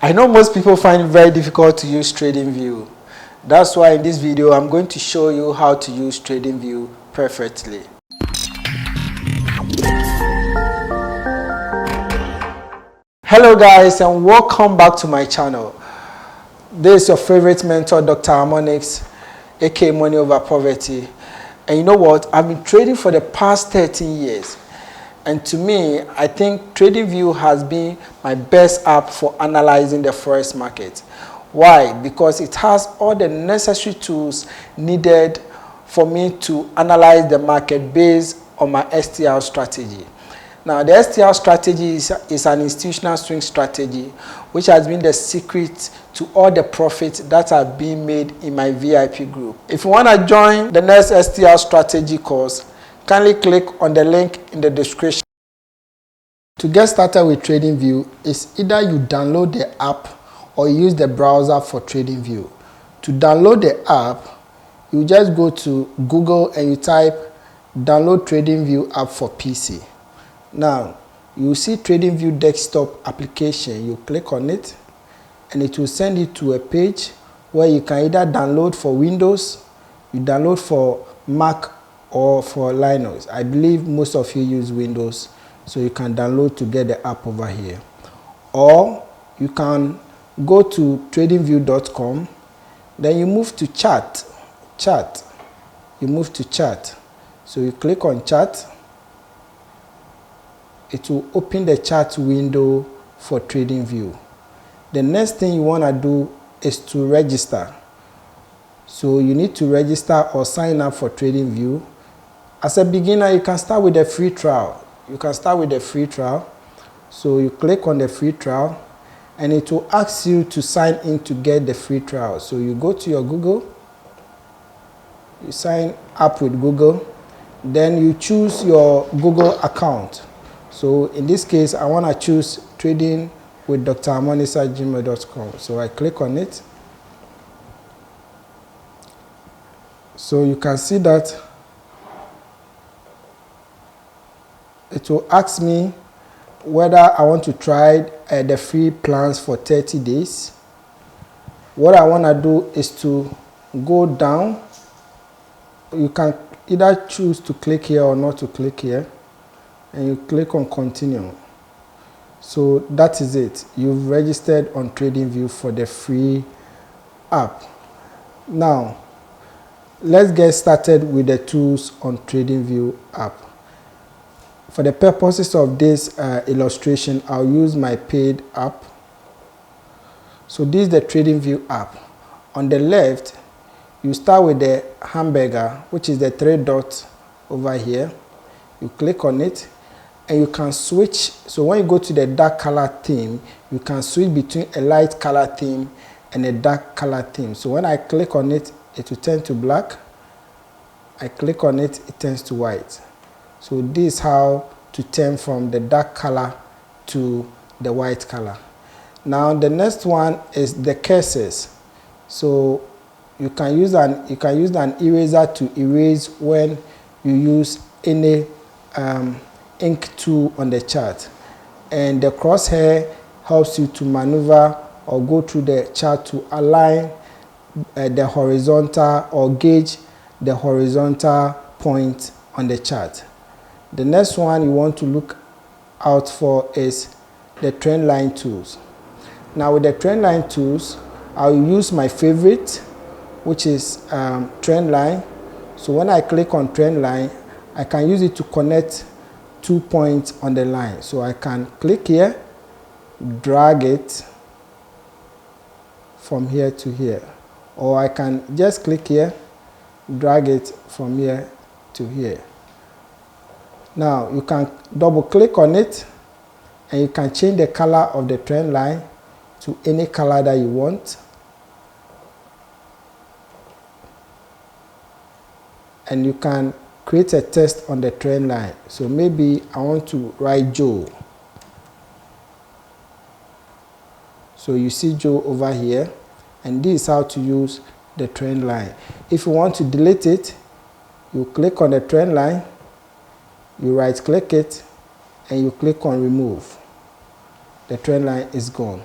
I know most people find it very difficult to use TradingView. That's why in this video I'm going to show you how to use TradingView perfectly. Hello guys, and welcome back to my channel. This is your favorite mentor, Dr. Harmonics, aka Money Over Poverty. And you know what? I've been trading for the past 13 years. And to me, I think TradingView has been my best app for analyzing the forex market. Why? Because it has all the necessary tools needed for me to analyze the market based on my STR strategy. Now, the STR strategy is an institutional swing strategy, which has been the secret to all the profits that are being made in my VIP group. If you want to join the next STR strategy course, kindly click on the link in the description. To get started with TradingView, is either you download the app or use the browser for TradingView. To download the app, you just go to Google and you type download TradingView app for PC. Now, you see TradingView desktop application. You click on it and it will send you to a page where you can either download for Windows, you download for Mac or for Linux. I believe most of you use Windows, so you can download to get the app over here. Or you can go to tradingview.com, then you move to chart. You move to chart. So you click on chart. It will open the chart window for TradingView. The next thing you want to do is to register. So you need to register or sign up for TradingView. As a beginner, you can start with a free trial. So you click on the free trial and it will ask you to sign in to get the free trial. So you go to your Google, you sign up with Google, then you choose your Google account. So in this case, I want to choose trading with drharmonics@gmail.com. So I click on it. So you can see that it will ask me whether I want to try the free plans for 30 days. What I want to do is to go down. You can either choose to click here or not to click here. And you click on continue. So that is it. You've registered on TradingView for the free app. Now, let's get started with the tools on TradingView app. For the purposes of this illustration, I'll use my paid app. So this is the TradingView app. On the left, you start with the hamburger, which is the 3 dots over here. You click on it and you can switch. So when you go to the dark color theme, you can switch between a light color theme and a dark color theme. So when I click on it, it will turn to black. I click on it, it turns to white. So this is how to turn from the dark color to the white color. Now the next one is the cursors. So you can use an eraser to erase when you use any ink tool on the chart. And the crosshair helps you to maneuver or go through the chart to align the horizontal or gauge the horizontal point on the chart. The next one you want to look out for is the trend line tools. Now with the trend line tools, I'll use my favorite, which is trend line. So when I click on trend line, I can use it to connect 2 points on the line. So I can click here, drag it from here to here. Or I can just click here, drag it from here to here. Now you can double click on it and you can change the color of the trend line to any color that you want. And you can create a text on the trend line. So maybe I want to write Joe. So you see Joe over here, and this is how to use the trend line. If you want to delete it, you click on the trend line, you right click it, and you click on remove. The trend line is gone.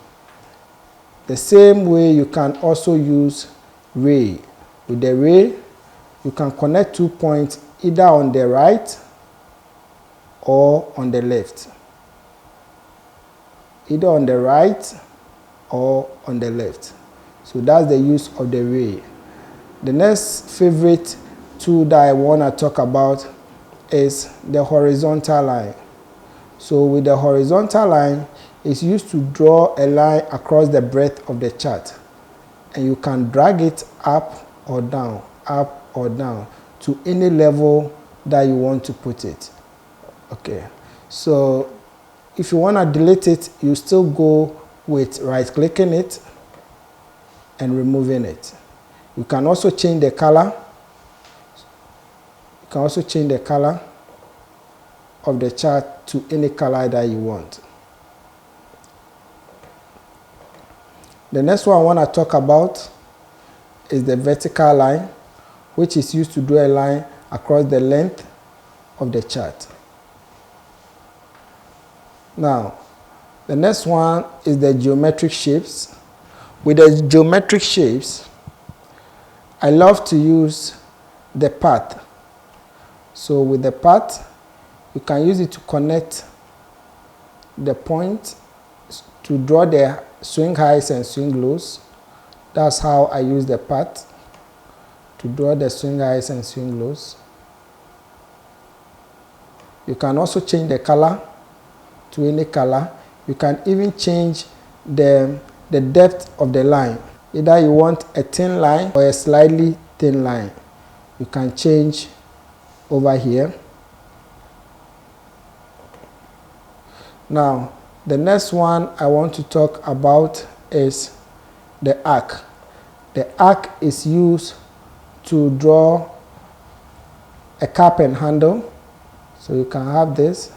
The same way you can also use ray. With the ray, you can connect 2 points either on the right or on the left. Either on the right or on the left. So that's the use of the ray. The next favorite tool that I want to talk about is the horizontal line. So with the horizontal line, it's used to draw a line across the breadth of the chart. And you can drag it up or down to any level that you want to put it. Okay, so if you want to delete it, you still go with right-clicking it and removing it. You can also change the color. You can also change the color of the chart to any color that you want. The next one I want to talk about is the vertical line, which is used to draw a line across the length of the chart. Now, the next one is the geometric shapes. With the geometric shapes, I love to use the path. So with the path, you can use it to connect the point to draw the swing highs and swing lows. That's how I use the path, to draw the swing highs and swing lows. You can also change the color to any color. You can even change the depth of the line. Either you want a thin line or a slightly thin line. You can change over here. Now, the next one I want to talk about is the arc. The arc is used to draw a cap and handle. So you can have this.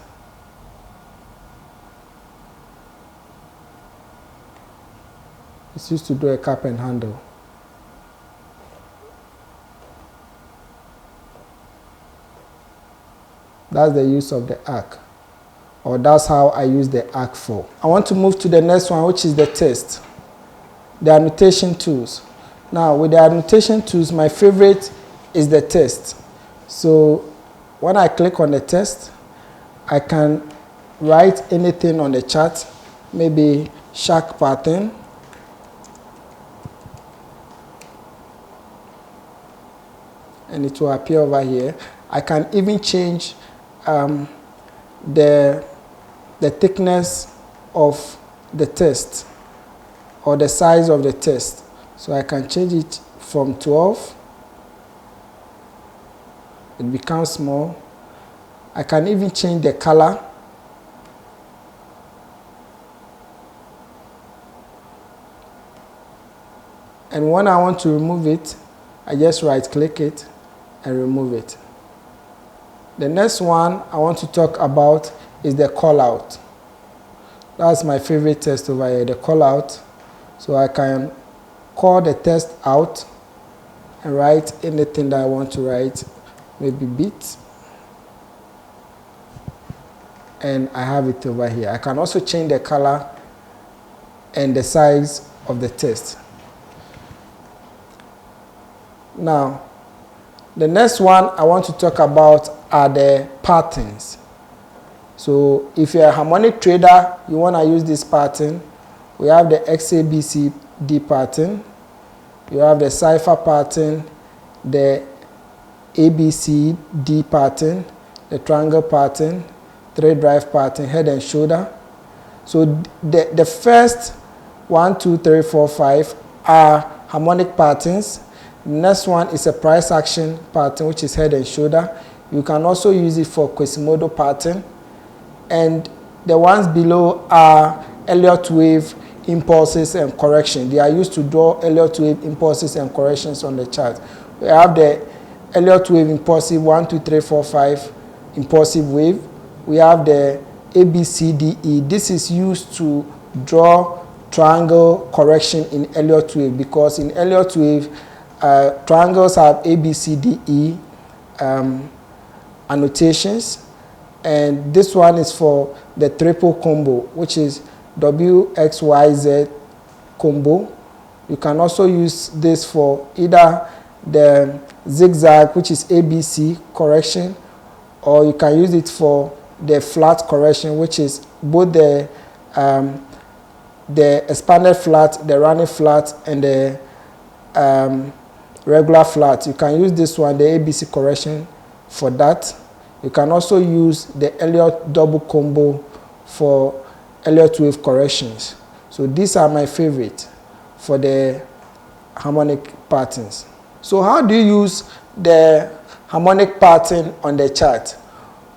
It's used to do a cap and handle. That's the use of the arc. Or that's how I use the arc for. I want to move to the next one, which is the text. The annotation tools. Now, with the annotation tools, my favorite is the text. So when I click on the text, I can write anything on the chart, maybe shark pattern. And it will appear over here. I can even change the thickness of the text or the size of the text. So I can change it from 12. It becomes small. I can even change the color. And when I want to remove it, I just right-click it and remove it. The next one I want to talk about is the call-out. That's my favorite text over here, the call-out. So I can call the text out and write anything that I want to write, maybe bit. And I have it over here. I can also change the color and the size of the text. Now, the next one I want to talk about are the patterns. So if you're a harmonic trader, you want to use this pattern. We have the XABCD pattern. You have the cipher pattern, the ABCD pattern, the triangle pattern, thread drive pattern, head and shoulder. So the first 1, 2, 3, 4, 5 are harmonic patterns. Next one is a price action pattern, which is head and shoulder. You can also use it for Quasimodo pattern. And the ones below are Elliott wave impulses and correction. They are used to draw Elliott wave impulses and corrections on the chart. We have the Elliott wave impulsive 1, 2, 3, 4, 5 impulsive wave. We have the ABCDE. This is used to draw triangle correction in Elliott wave, because in Elliott wave, triangles have ABCDE annotations, and this one is for the triple combo, which is WXYZ combo. You can also use this for either the zigzag, which is ABC correction, or you can use it for the flat correction, which is both the expanded flat, the running flat, and the regular flat. You can use this one, the ABC correction, for that. You can also use the Elliott double combo for Elliott wave corrections. So these are my favorite for the harmonic patterns. So how do you use the harmonic pattern on the chart?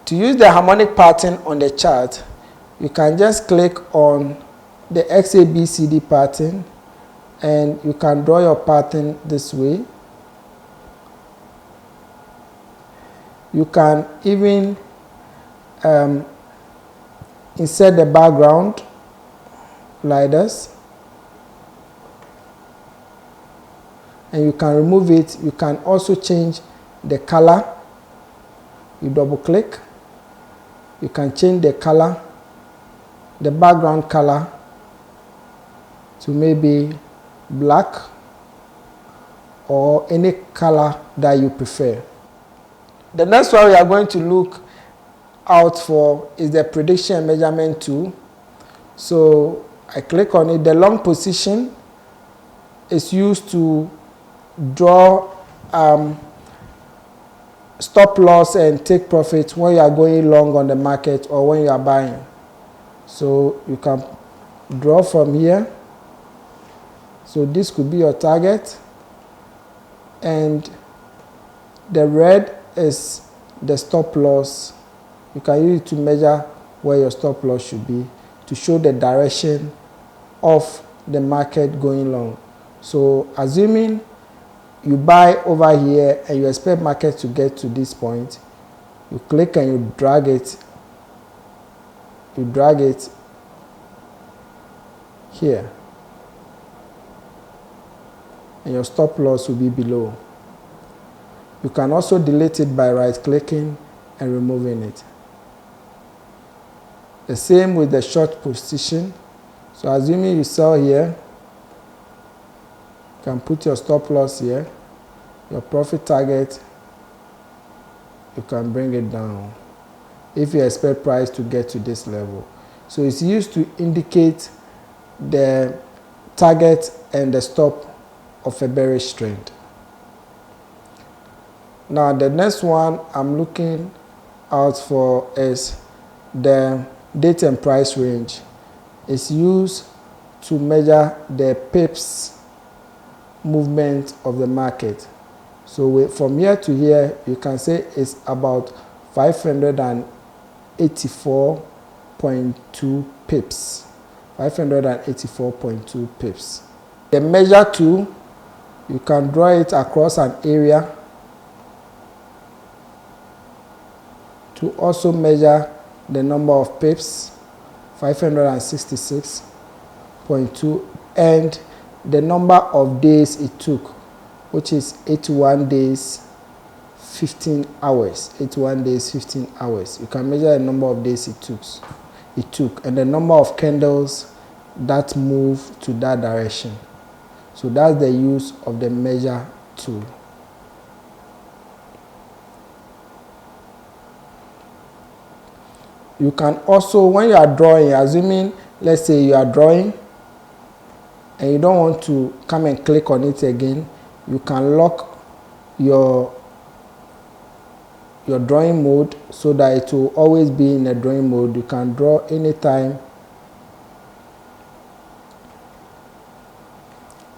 To use the harmonic pattern on the chart, you can just click on the XABCD pattern and you can draw your pattern this way. You can even insert the background like this, and you can remove it. You can also change the color. You double click, you can change the color, the background color, to maybe black or any color that you prefer. The next one we are going to look out for is the prediction measurement tool. So I click on it. The long position is used to draw stop loss and take profit when you are going long on the market or when you are buying. So you can draw from here. So this could be your target, and the red is the stop loss. You can use it to measure where your stop loss should be, to show the direction of the market going long. So assuming you buy over here and you expect market to get to this point, you click and you drag it here, and your stop loss will be below. You can also delete it by right clicking and removing it. The same with the short position. So assuming you sell here, you can put your stop loss here, your profit target, you can bring it down if you expect price to get to this level. So it's used to indicate the target and the stop of a bearish trend. Now the next one I'm looking out for is the date and price range. It's used to measure the pips movement of the market. So from here to here, you can say it's about 584.2 pips. 584.2 pips. The measure tool, you can draw it across an area to also measure the number of pips, 566.2, and the number of days it took, which is 81 days 15 hours. 81 days 15 hours. You can measure the number of days it took and the number of candles that move to that direction. So that's the use of the measure tool. You can also, when you are drawing, assuming, let's say you are drawing and you don't want to come and click on it again, you can lock your drawing mode so that it will always be in a drawing mode. You can draw anytime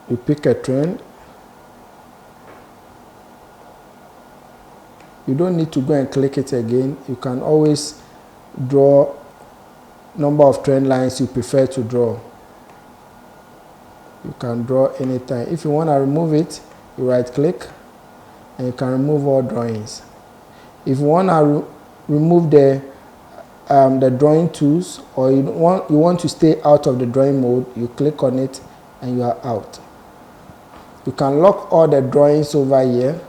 you pick a trend. You don't need to go and click it again. You can always draw number of trend lines you prefer to draw. You can draw anytime. If you want to remove it, you right click and you can remove all drawings. If you want to remove the drawing tools, or you want to stay out of the drawing mode, you click on it and you are out. You can lock all the drawings over here.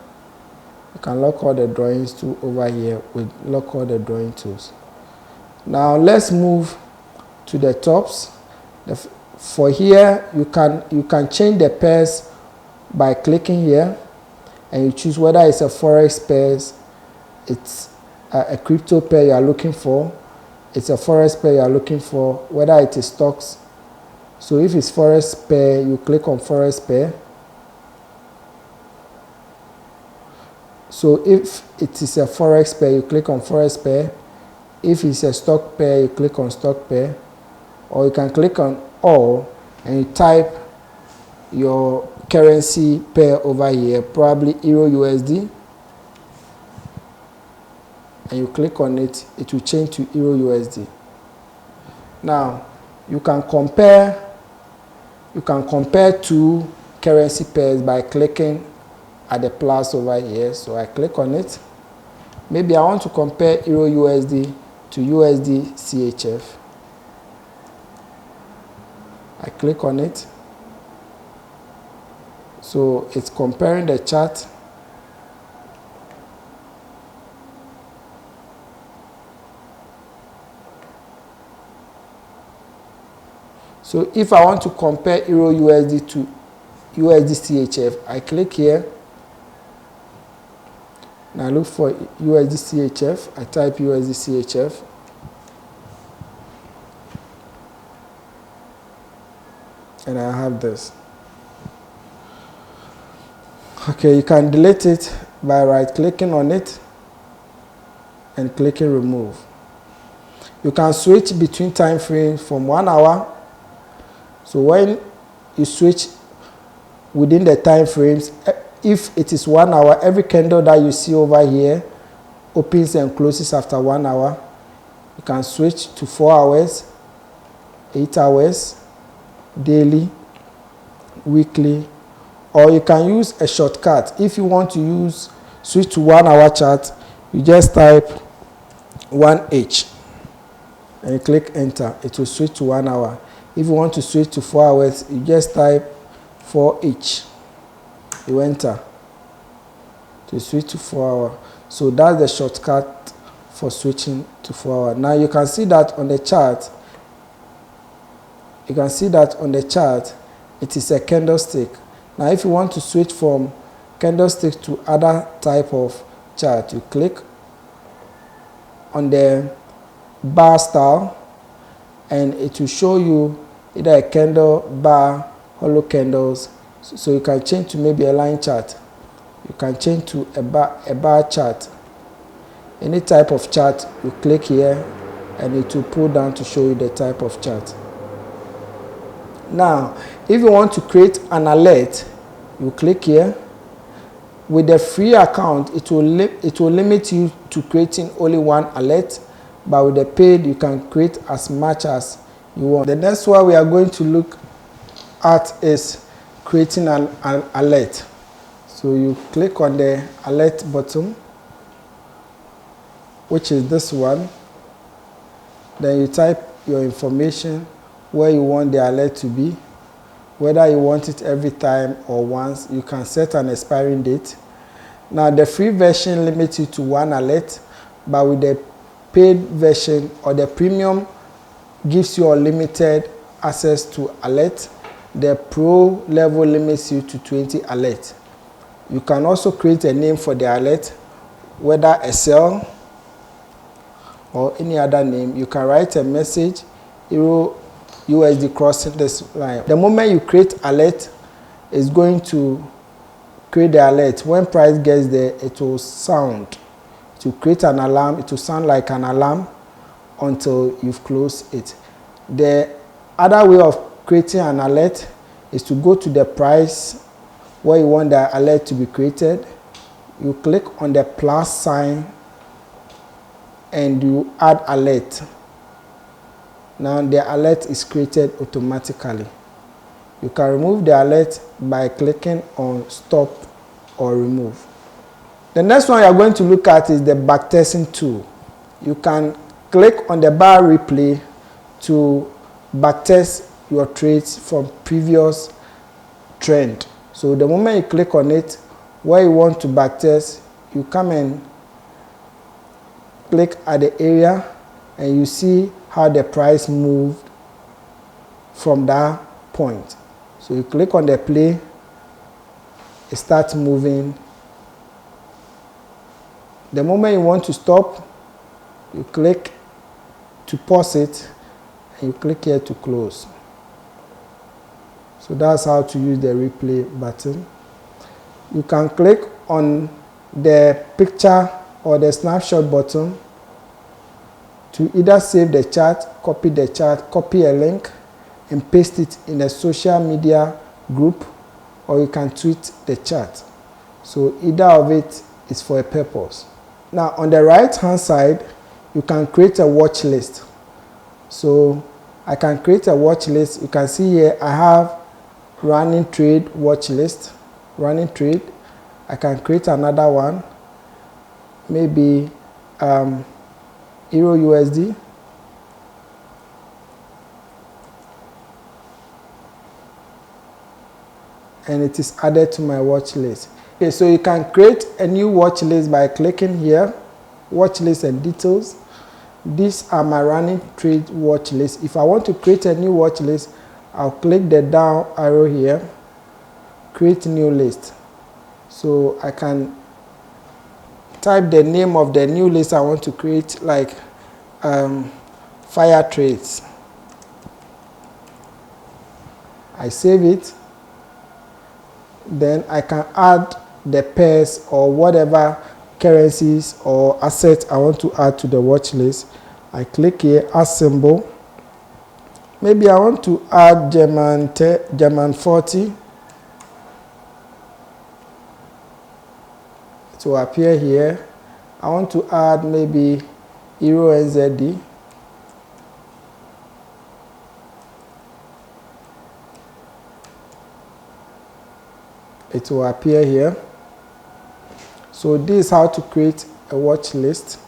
You can lock all the drawings too over here with lock all the drawing tools. Now let's move to the tops. The For here, you can change the pairs by clicking here, and you choose whether it's a forex pairs, it's a crypto pair you are looking for, it's a forex pair you are looking for, whether it is stocks. So if it's forex pair, you click on forex pair. So if it is a forex pair, you click on forex pair. If it's a stock pair, you click on stock pair. Or you can click on all and you type your currency pair over here, probably Euro USD. And you click on it, it will change to Euro USD. Now, you can compare two currency pairs by clicking at the plus over here. So I click on it. Maybe I want to compare Euro USD to USD CHF. I click on it. So it's comparing the chart. So if I want to compare Euro USD to USD CHF, I click here. Now I look for USD CHF. I type USD CHF. And I have this. Okay, you can delete it by right-clicking on it and clicking remove. You can switch between time frames from 1 hour. So when you switch within the time frames, if it is 1 hour, every candle that you see over here opens and closes after 1 hour. You can switch to 4 hours, 8 hours, daily, weekly, or you can use a shortcut. If you want to switch to 1 hour chart, you just type 1H and you click enter. It will switch to 1 hour. If you want to switch to 4 hours, you just type 4H. You enter to switch to 4 hours. So that's the shortcut for switching to 4 hours. Now you can see that on the chart. You can see that on the chart, it is a candlestick. Now if you want to switch from candlestick to other type of chart, you click on the bar style and it will show you either a candle, bar, hollow candles. So you can change to maybe a line chart. You can change to a bar chart. Any type of chart, you click here and it will pull down to show you the type of chart. Now, if you want to create an alert, you click here. With the free account, it will limit you to creating only one alert, but with the paid, you can create as much as you want. The next one we are going to look at is creating an alert. So you click on the alert button, which is this one. Then you type your information, where you want the alert to be, whether you want it every time or once. You can set an expiring date. Now the free version limits you to one alert, but with the paid version or the premium gives you unlimited access to alert. The pro level limits you to 20 alerts. You can also create a name for the alert, whether a sell or any other name. You can write a message, Euro USD crossing this line. The moment you create alert, it's going to create the alert. When price gets there, it will sound. It will create an alarm. It will sound like an alarm until you've closed it. The other way of creating an alert is to go to the price where you want the alert to be created. You click on the plus sign and you add alert. Now the alert is created automatically. You can remove the alert by clicking on stop or remove. The next one you are going to look at is the backtesting tool. You can click on the bar replay to backtest your trades from previous trend. So the moment you click on it, where you want to backtest, you come and click at the area and you see how the price moved from that point. So you click on the play, it starts moving. The moment you want to stop, you click to pause it, and you click here to close. So that's how to use the replay button. You can click on the picture or the snapshot button to either save the chart, copy a link, and paste it in a social media group, or you can tweet the chart. So either of it is for a purpose. Now on the right hand side, you can create a watch list. So I can create a watch list. You can see here I have running trade watch list, running trade. I can create another one, maybe Euro USD. And it is added to my watch list. Okay, so you can create a new watch list by clicking here, watch list and details. These are my running trade watch list. If I want to create a new watch list, I'll click the down arrow here, create new list. So I can type the name of the new list I want to create, like fire trades. I save it. Then I can add the pairs or whatever currencies or assets I want to add to the watch list. I click here, add symbol. Maybe I want to add German 40. It will appear here. I want to add maybe Euro NZD. It will appear here. So this is how to create a watch list.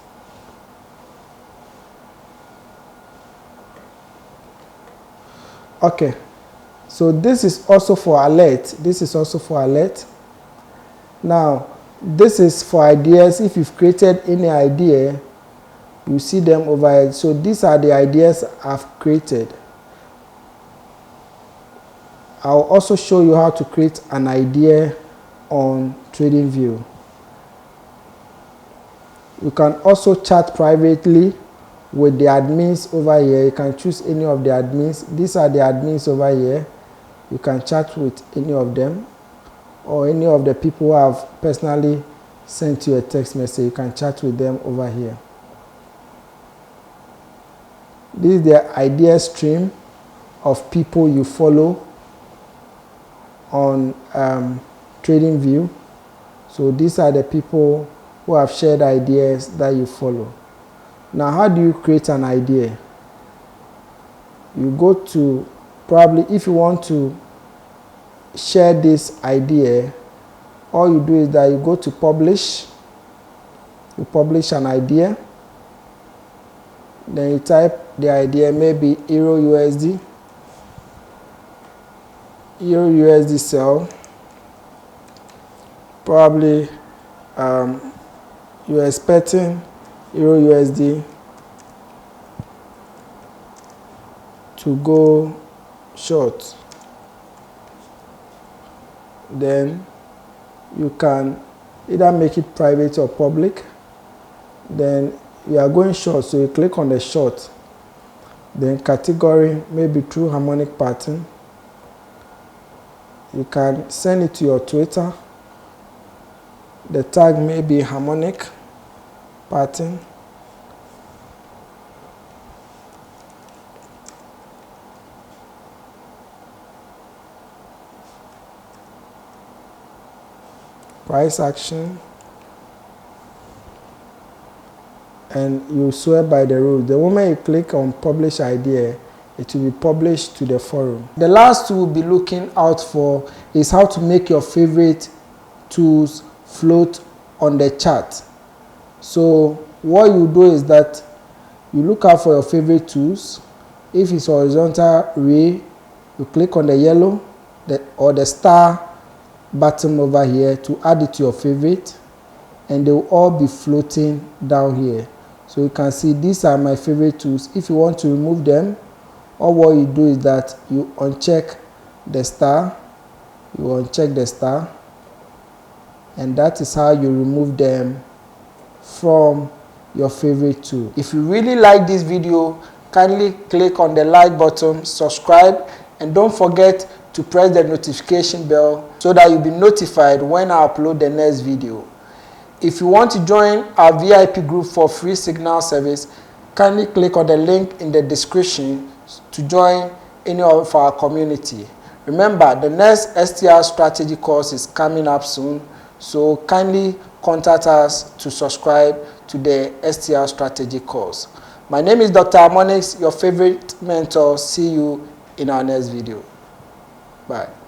Okay, so this is also for alert. This is also for alert. Now, this is for ideas. If you've created any idea, you see them over here. So these are the ideas I've created. I'll also show you how to create an idea on TradingView. You can also chat privately with the admins over here. You can choose any of the admins. These are the admins over here. You can chat with any of them, or any of the people who have personally sent you a text message. You can chat with them over here. This is the idea stream of people you follow on TradingView. So these are the people who have shared ideas that you follow. Now, how do you create an idea? You go to, probably if you want to share this idea, all you do is that you go to publish. You publish an idea. Then you type the idea, maybe Euro USD. Euro USD sell. Probably you're expecting Euro USD to go short. Then you can either make it private or public. Then you are going short, so you click on the short. Then category, maybe through harmonic pattern. You can send it to your Twitter. The tag may be harmonic pattern. Price action. And you swear by the rules. The moment you click on publish idea, it will be published to the forum. The last tool we'll be looking out for is how to make your favorite tools float on the chart. So what you do is that you look out for your favorite tools. If it's horizontal ray, you click on the yellow or the star button over here to add it to your favorite, and they will all be floating down here. So you can see these are my favorite tools. If you want to remove them, all what you do is that you uncheck the star, you uncheck the star, and that is how you remove them from your favorite tool. If you really like this video, kindly click on the like button, subscribe, and don't forget to press the notification bell so that you'll be notified when I upload the next video. If you want to join our VIP group for free signal service, kindly click on the link in the description to join any of our community. Remember, the next STR strategy course is coming up soon, so kindly contact us to subscribe to the STR strategy course. My name is Dr. Harmonic, your favorite mentor. See you in our next video. Bye.